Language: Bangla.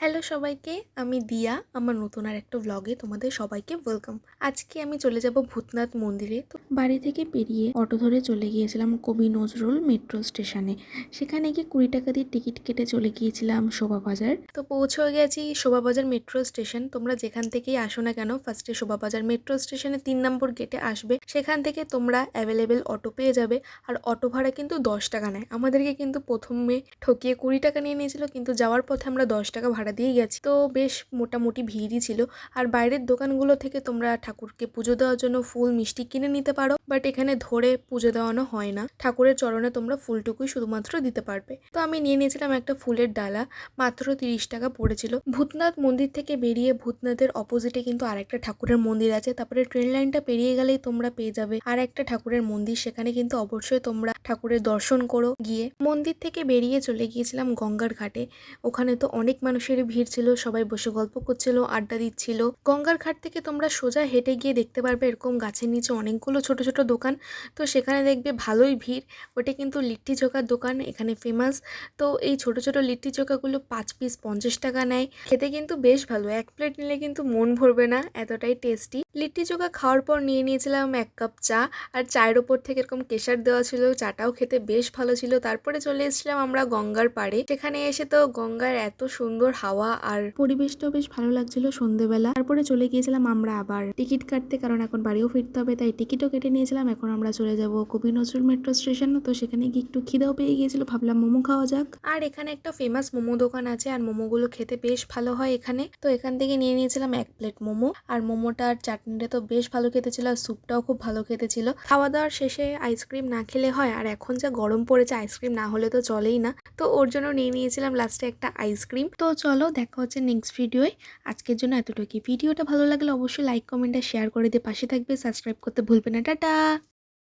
হ্যালো সবাইকে, আমি দিয়া। আমার নতুন আর একটা ব্লগে তোমাদের সবাইকে ওয়েলকাম। আজকে আমি চলে যাব ভূতনাথ মন্দিরে। তো বাড়ি থেকে বেরিয়ে অটো ধরে চলে গিয়েছিলাম কবি নজরুল মেট্রো স্টেশনে। সেখানে গিয়ে 20 টাকা দিয়ে টিকিট কেটে চলে গিয়েছিলাম শোভাবাজার। তো পৌঁছে গেছি শোভাবাজার মেট্রো স্টেশন। তোমরা যেখান থেকেই আসো না কেন, ফার্স্টে শোভাবাজার মেট্রো স্টেশনে 3 নম্বর গেটে আসবে। সেখান থেকে তোমরা অ্যাভেলেবেল অটো পেয়ে যাবে। আর অটো ভাড়া কিন্তু 10 টাকা নেয়। আমাদেরকে কিন্তু প্রথমে ঠকিয়ে 20 টাকা নিয়ে নিয়েছিল, কিন্তু যাওয়ার পথে আমরা 10 টাকা ভাড়া দিয়ে গেছি। তো বেশ মোটামুটি ভিড়ই ছিল। আর বাইরের দোকানগুলো থেকে তোমরা ঠাকুরকে পুজো দেওয়ার জন্য ফুল মিষ্টি কিনে নিতে পারো, বাট এখানে ধরে পুজো দেওয়ানো হয় না। ঠাকুরের চরণে তোমরা ফুলটুকুই শুধুমাত্র দিতে পারবে। তো আমি নিয়ে নিয়েছিলাম একটা ফুলের ডালা, মাত্র 30 টাকা পড়েছিল। ভূতনাথ মন্দির থেকে বেরিয়ে ভূতনাথের অপোজিটে কিন্তু আরেকটা ঠাকুরের মন্দির আছে। তারপরে ট্রেন লাইনটা পেরিয়ে গেলেই তোমরা পেয়ে যাবে আর একটা ঠাকুরের মন্দির। সেখানে কিন্তু অবশ্যই তোমরা ঠাকুরের দর্শন করো গিয়ে। মন্দির থেকে বেরিয়ে চলে গিয়েছিলাম গঙ্গার ঘাটে। ওখানে তো অনেক মানুষের ভিড় ছিল, সবাই বসে গল্প করছিল, আড্ডা দিচ্ছিল। গঙ্গার ঘাট থেকে তোমরা সোজা হেঁটে গিয়ে দেখতে পারবে এরকম গাছের নিচে অনেকগুলো ছোট ছোট দোকান। তো সেখানে দেখবে ভালোই ভিড়। ওটা কিন্তু লিট্টি চোখার দোকান, এখানে ফেমাস। তো এই ছোট ছোট লিট্টি চোখাগুলো 5 পিস 50 টাকা নেয়। খেতে কিন্তু বেশ ভালো, 1 প্লেট নিলে কিন্তু মন ভরবে না, এতটাই টেস্টি। লিট্টি চোখা খাওয়ার পর নিয়ে নিয়েছিলাম 1 কাপ চা। আর চায়ের ওপর থেকে এরকম কেশর দেওয়া ছিল, চাটাও খেতে বেশ ভালো ছিল। তারপরে চলে এসেছিলাম আমরা গঙ্গার পাড়ে। সেখানে এসে তো গঙ্গার এত সুন্দর হাওয়া আর পরিবেশটাও বেশ ভালো লাগছিল সন্ধ্যেবেলা। তারপরে চলে গিয়েছিলাম আমরা আবার টিকিট কাটতে, কারণ এখন বাড়িও ফিরতে হবে, তাই টিকিটও কেটে নিয়েছিলাম। এখন আমরা চলে যাব কবি নজরুল মেট্রো স্টেশন। তো সেখানে গিয়ে একটু খিদেও পেয়ে গিয়েছিল, ভাবলাম মোমো খাওয়া যাক। আর এখানে একটা ফেমাস মোমো দোকান আছে, আর মোমোগুলো খেতে বেশ ভালো হয় এখানে। তো এখান থেকে নিয়ে নিয়েছিলাম 1 প্লেট মোমো। আর মোমোটা আর চাটনিটা তো বেশ ভালো খেতে ছিল, আর স্যুপটাও খুব ভালো খেতে ছিল। খাওয়া দাওয়ার শেষে আইসক্রিম না খেলে হয়, আর এখন যা গরম পড়েছে আইসক্রিম না হলে তো চলেই না। তো ওর জন্য নিয়ে নিয়েছিলাম লাস্টে একটা আইসক্রিম। তো চলো দেখা হচ্ছে নেক্সট ভিডিওয়। আজকের জন্য এতটুকুই। ভিডিওটা ভালো লাগলে অবশ্যই লাইক কমেন্ট আর শেয়ার করে দিয়ে পাশে থাকবে। সাবস্ক্রাইব করতে ভুলবে না। টাটা।